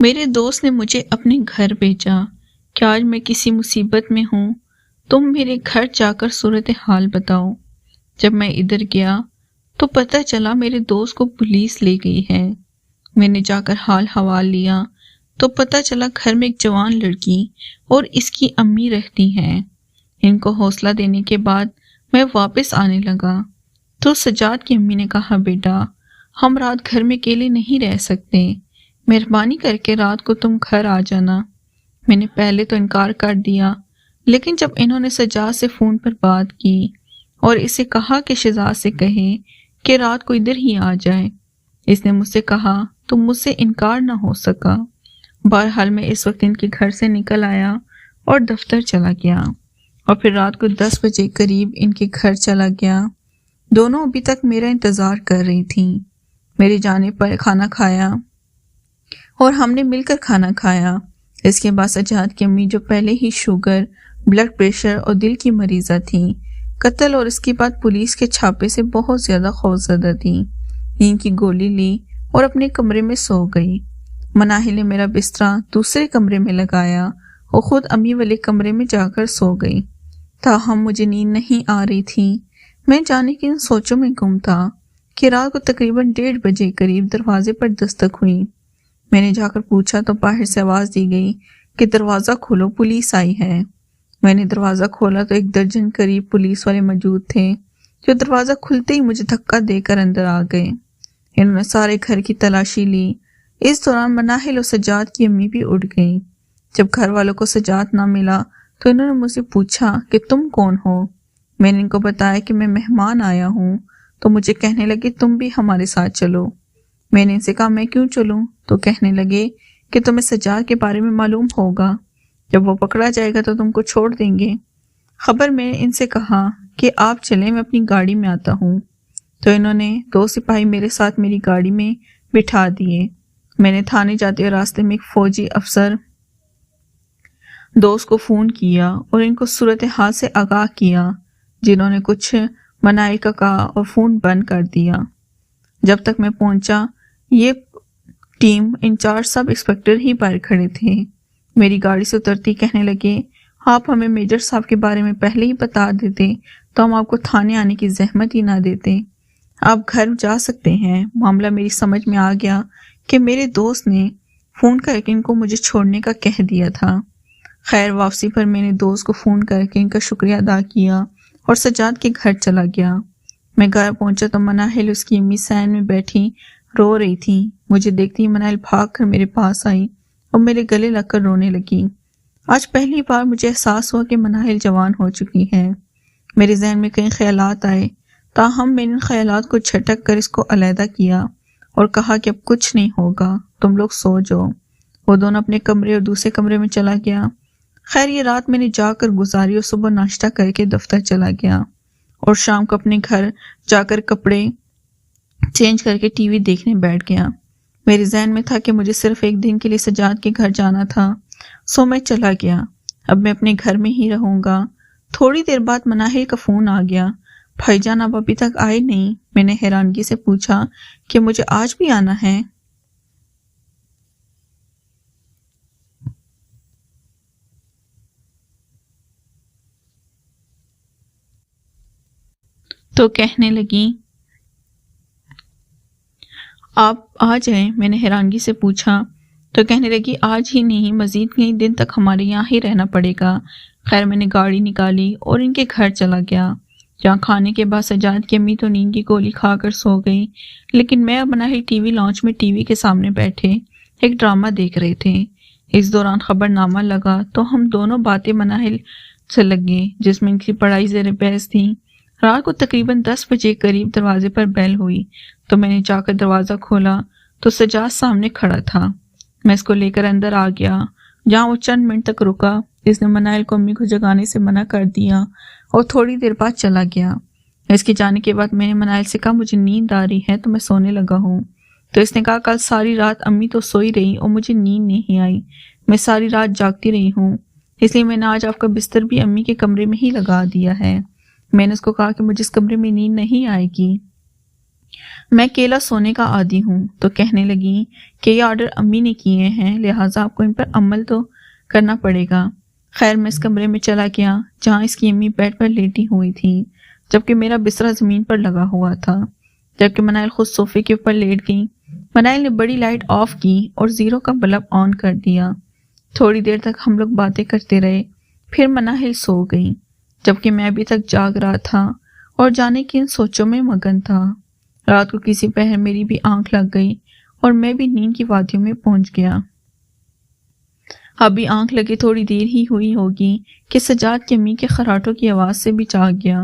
میرے دوست نے مجھے اپنے گھر بھیجا کہ آج میں کسی مصیبت میں ہوں، تم میرے گھر جا کر صورتحال بتاؤ۔ جب میں ادھر گیا تو پتہ چلا میرے دوست کو پولیس لے گئی ہے۔ میں نے جا کر حال حوال لیا تو پتہ چلا گھر میں ایک جوان لڑکی اور اس کی امی رہتی ہیں۔ ان کو حوصلہ دینے کے بعد میں واپس آنے لگا تو سجاد کی امی نے کہا، بیٹا ہم رات گھر میں اکیلے نہیں رہ سکتے، مہربانی کر کے رات کو تم گھر آ جانا۔ میں نے پہلے تو انکار کر دیا، لیکن جب انہوں نے سجاد سے فون پر بات کی اور اسے کہا کہ شہزاد سے کہے کہ رات کو ادھر ہی آ جائے، اس نے مجھ سے کہا تو مجھ سے انکار نہ ہو سکا۔ بہرحال میں اس وقت ان کے گھر سے نکل آیا اور دفتر چلا گیا، اور پھر رات کو 10 بجے قریب ان کے گھر چلا گیا۔ دونوں ابھی تک میرا انتظار کر رہی تھیں۔ میرے جانے پر کھانا کھایا اور ہم نے مل کر کھانا کھایا۔ اس کے بعد سجاد کی امی، جو پہلے ہی شوگر، بلڈ پریشر اور دل کی مریضہ تھیں، قتل اور اس کے بعد پولیس کے چھاپے سے بہت زیادہ خوفزدہ تھیں، نیند کی گولی لی اور اپنے کمرے میں سو گئی۔ مناہل نے میرا بستر دوسرے کمرے میں لگایا اور خود امی والے کمرے میں جا کر سو گئی۔ تاہم مجھے نیند نہیں آ رہی تھی۔ میں جانے کی ان سوچوں میں گم تھا کہ رات کو تقریباً 1:30 بجے قریب دروازے پر دستک ہوئی۔ میں نے جا کر پوچھا تو باہر سے آواز دی گئی کہ دروازہ کھولو، پولیس آئی ہے۔ میں نے دروازہ کھولا تو 1 درجن قریب پولیس والے موجود تھے، جو دروازہ کھلتے ہی مجھے دھکا دے کر اندر آ گئے۔ انہوں نے سارے گھر کی تلاشی لی۔ اس دوران مناہل اور سجاد کی امی بھی اٹھ گئیں۔ جب گھر والوں کو سجاد نہ ملا تو انہوں نے مجھ سے پوچھا کہ تم کون ہو؟ میں نے ان کو بتایا کہ میں مہمان آیا ہوں، تو مجھے کہنے لگے تم بھی ہمارے ساتھ چلو۔ میں نے ان سے کہا میں کیوں چلوں؟ تو کہنے لگے کہ تمہیں سجاد کے بارے میں معلوم ہوگا، جب وہ پکڑا جائے گا تو تم کو چھوڑ دیں گے۔ خبر میں ان سے کہا کہ آپ چلیں، میں اپنی گاڑی میں آتا ہوں۔ تو انہوں نے 2 سپاہی میرے ساتھ میری گاڑی میں بٹھا دیے۔ میں نے تھانے جاتے ہوئے راستے میں ایک فوجی افسر دوست کو فون کیا اور ان کو صورتحال سے آگاہ کیا، جنہوں نے کچھ منائی کا کہا اور فون بند کر دیا۔ جب تک میں پہنچا یہ ٹیم انچارج سب انسپکٹر ہی باہر کھڑے تھے۔ میری گاڑی سے اترتی کہنے لگے آپ ہمیں میجر صاحب کے بارے میں پہلے ہی بتا دیتے تو ہم آپ کو تھانے آنے کی زحمت ہی نہ دیتے، آپ گھر جا سکتے ہیں۔ معاملہ میری سمجھ میں آ گیا کہ میرے دوست نے فون کر کے ان کو مجھے چھوڑنے کا کہہ دیا تھا۔ خیر واپسی پر میں نے دوست کو فون کر کے ان کا شکریہ ادا کیا اور سجاد کے گھر چلا گیا۔ میں گھر پہنچا تو مناہل اس کی امی سین میں بیٹھی رو رہی تھی۔ مجھے دیکھتی ہی مناہل بھاگ کر میرے پاس آئی اور میرے گلے لگ کر رونے لگی۔ آج پہلی بار مجھے احساس ہوا کہ مناہل جوان ہو چکی ہے۔ میرے ذہن میں کئی خیالات آئے، تاہم میں نے ان خیالات کو جھٹک کر اس کو علیحدہ کیا اور کہا کہ اب کچھ نہیں ہوگا، تم لوگ سو جاؤ۔ وہ دونوں اپنے کمرے اور دوسرے کمرے میں چلا گیا۔ خیر یہ رات میں نے جا کر گزاری اور صبح ناشتہ کر کے دفتر چلا گیا اور شام کو اپنے گھر جا کر کپڑے چینج کر کے ٹی وی دیکھنے بیٹھ گیا۔ میرے ذہن میں تھا کہ مجھے صرف 1 دن کے لیے سجاد کے گھر جانا تھا، سو میں چلا گیا۔ اب میں اپنے گھر میں ہی رہوں گا۔ تھوڑی دیر بعد مناہل کا فون آ گیا، بھائی جان آپ ابھی تک آئے نہیں؟ میں نے حیرانگی سے پوچھا کہ مجھے آج بھی آنا ہے؟ تو کہنے لگی آپ آ جائیں۔ میں نے حیرانگی سے پوچھا تو کہنے لگی آج ہی نہیں، مزید کئی دن تک ہمارے یہاں ہی رہنا پڑے گا۔ خیر میں نے گاڑی نکالی اور ان کے گھر چلا گیا، جہاں کھانے کے بعد سجاد کی امی تو نیند کی گولی کھا کر سو گئی، لیکن میں اور مناہل ٹی وی لانچ میں ٹی وی کے سامنے بیٹھے ایک ڈرامہ دیکھ رہے تھے۔ اس دوران خبر نامہ لگا تو ہم دونوں باتیں مناہل سے لگے، جس میں ان کی پڑھائی زیر بحث تھی۔ رات کو تقریباً 10 بجے قریب دروازے پر بیل ہوئی تو میں نے جا کر دروازہ کھولا تو سجاد سامنے کھڑا تھا۔ میں اس کو لے کر اندر آ گیا، جہاں وہ چند منٹ تک رکا۔ اس نے مناہل کو امی کو جگانے سے منع کر دیا اور تھوڑی دیر بعد چلا گیا۔ اس کے جانے کے بعد میں نے مناہل سے کہا مجھے نیند آ رہی ہے تو میں سونے لگا ہوں۔ تو اس نے کہا کل ساری رات امی تو سوئی رہی اور مجھے نیند نہیں آئی، میں ساری رات جاگتی رہی ہوں، اس لیے میں نے آج آپ کا بستر بھی امی کے کمرے میں ہی لگا دیا ہے۔ میں نے اس کو کہا کہ مجھے اس کمرے میں نیند نہیں آئے گی۔ میں کیلا سونے کا عادی ہوں، تو کہنے لگی کہ یہ آرڈر امی نے کیے ہیں، لہٰذا آپ کو ان پر عمل تو کرنا پڑے گا۔ خیر میں اس کمرے میں چلا گیا جہاں اس کی امی بیڈ پر لیٹی ہوئی تھی، جبکہ میرا بستر زمین پر لگا ہوا تھا۔ جبکہ منائل خود صوفے کے اوپر لیٹ گئی۔ منائل نے بڑی لائٹ آف کی اور 0 کا بلب آن کر دیا۔ تھوڑی دیر تک ہم لوگ باتیں کرتے رہے، پھر منائل سو گئی، جبکہ میں ابھی تک جاگ رہا تھا اور جانے کی ان سوچوں میں مگن تھا۔ رات کو کسی پہر میری بھی آنکھ لگ گئی اور میں بھی نیند کی وادیوں میں پہنچ گیا۔ ابھی آنکھ لگے تھوڑی دیر ہی ہوئی ہوگی کہ سجاد کی امی کے خراٹوں کی آواز سے بھی جاگ گیا۔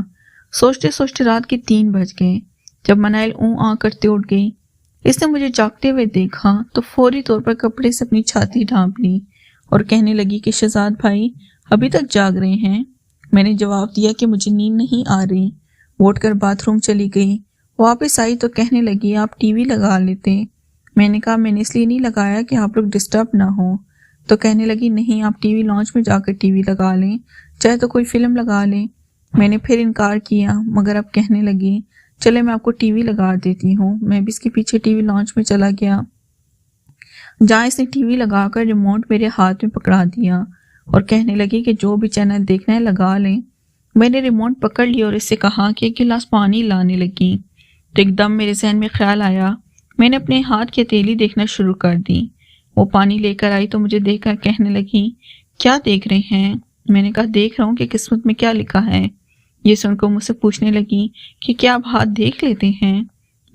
سوچتے سوچتے رات کے 3 بج گئے۔ جب منائل آ کرتے اٹھ گئی، اس نے مجھے جاگتے ہوئے دیکھا تو فوری طور پر کپڑے سے اپنی چھاتی ڈھانپ لی اور کہنے لگی کہ شہزاد بھائی ابھی تک جاگ رہے ہیں؟ میں نے جواب دیا کہ مجھے نیند نہیں آ رہی۔ وہ اٹھ کر باتھ روم چلی گئی۔ واپس آئی تو کہنے لگی آپ ٹی وی لگا لیتے۔ میں نے کہا میں نے اس لیے نہیں لگایا کہ آپ لوگ ڈسٹرب نہ ہوں۔ تو کہنے لگی نہیں، آپ ٹی وی لانچ میں جا کر ٹی وی لگا لیں، چاہے تو کوئی فلم لگا لیں۔ میں نے پھر انکار کیا، مگر اب کہنے لگی چلے میں آپ کو ٹی وی لگا دیتی ہوں۔ میں بھی اس کے پیچھے ٹی وی لانچ میں چلا گیا، جہاں اس نے ٹی وی لگا کر ریموٹ میرے ہاتھ میں پکڑا دیا اور کہنے لگی کہ جو بھی چینل دیکھنا ہے لگا لیں۔ میں نے ریموٹ پکڑ لیا اور اس سے کہا کہ ایک گلاس پانی لانے لگی تو ایک دم میرے ذہن میں خیال آیا۔ میں نے اپنے ہاتھ کی ہتھیلی دیکھنا شروع کر دی۔ وہ پانی لے کر آئی تو مجھے دیکھ کر کہنے لگی کیا دیکھ رہے ہیں؟ میں نے کہا دیکھ رہا ہوں کہ قسمت میں کیا لکھا ہے۔ یہ سن کر مجھ سے پوچھنے لگی کہ کیا آپ ہاتھ دیکھ لیتے ہیں؟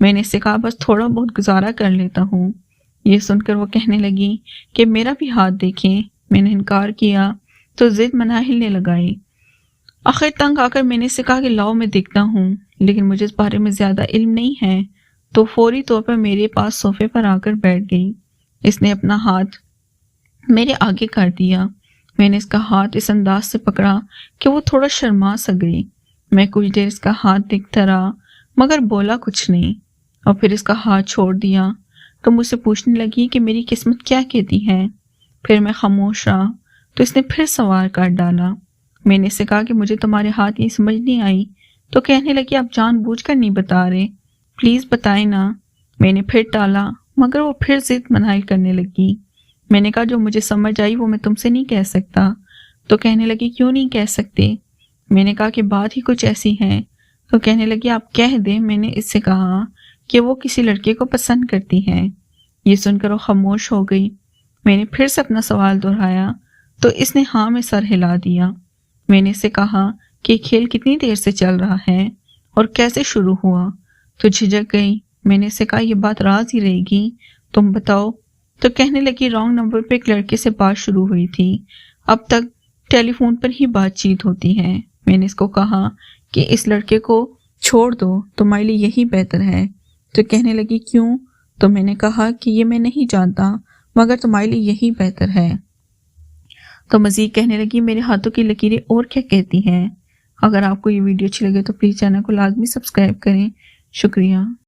میں نے اس سے کہا بس تھوڑا بہت گزارا کر لیتا ہوں۔ یہ سن کر وہ کہنے لگی کہ میرا بھی ہاتھ دیکھیں۔ میں نے انکار کیا تو ضد منائل نے لگائی۔ آخر تنگ آ کر میں نے اس سے کہا کہ لاؤ میں دیکھتا ہوں، لیکن مجھے اس بارے میں زیادہ علم نہیں ہے۔ تو فوری طور پر میرے پاس صوفے پر آ کر بیٹھ گئی۔ اس نے اپنا ہاتھ میرے آگے کر دیا۔ میں نے اس کا ہاتھ اس انداز سے پکڑا کہ وہ تھوڑا شرما سا گئی۔ میں کچھ دیر اس کا ہاتھ دیکھتا رہا مگر بولا کچھ نہیں، اور پھر اس کا ہاتھ چھوڑ دیا تو مجھ سے پوچھنے لگی کہ میری قسمت کیا کہتی ہے۔ پھر میں خاموش رہا تو اس نے پھر سوال کر ڈالا۔ میں نے اس سے کہا کہ مجھے تمہارے ہاتھ یہ سمجھ نہیں آئی۔ تو کہنے لگی آپ جان بوجھ کر نہیں بتا رہے، پلیز بتائیں نا۔ میں نے پھر ٹالا مگر وہ پھر ضد منائل کرنے لگی۔ میں نے کہا جو مجھے سمجھ آئی وہ میں تم سے نہیں کہہ سکتا۔ تو کہنے لگی کیوں نہیں کہہ سکتے؟ میں نے کہا کہ بات ہی کچھ ایسی ہے۔ تو کہنے لگی آپ کہہ دیں۔ میں نے اس سے کہا کہ وہ کسی لڑکے کو پسند کرتی ہے۔ یہ سن کر وہ خاموش ہو گئی۔ میں نے پھر سے اپنا سوال دہرایا تو اس نے ہاں میں سر ہلا دیا۔ میں نے اس سے کہا کہ کھیل کتنی دیر سے چل رہا ہے اور کیسے شروع ہوا؟ تو جھجک گئی۔ میں نے اس سے کہا یہ بات راز ہی رہے گی، تم بتاؤ۔ تو کہنے لگی رانگ نمبر پہ ایک لڑکے سے بات شروع ہوئی تھی، اب تک ٹیلی فون پر ہی بات چیت ہوتی ہے۔ میں نے اس کو کہا کہ اس لڑکے کو چھوڑ دو، تمہارے لیے یہی بہتر ہے۔ تو کہنے لگی کیوں؟ تو میں نے کہا کہ یہ میں نہیں جانتا مگر تمہارے لیے یہی بہتر ہے۔ تو مزید کہنے لگی میرے ہاتھوں کی لکیریں اور کیا کہتی ہیں۔ اگر آپ کو یہ ویڈیو اچھی لگے تو پلیز چینل کو لازمی سبسکرائب کریں۔ شکریہ۔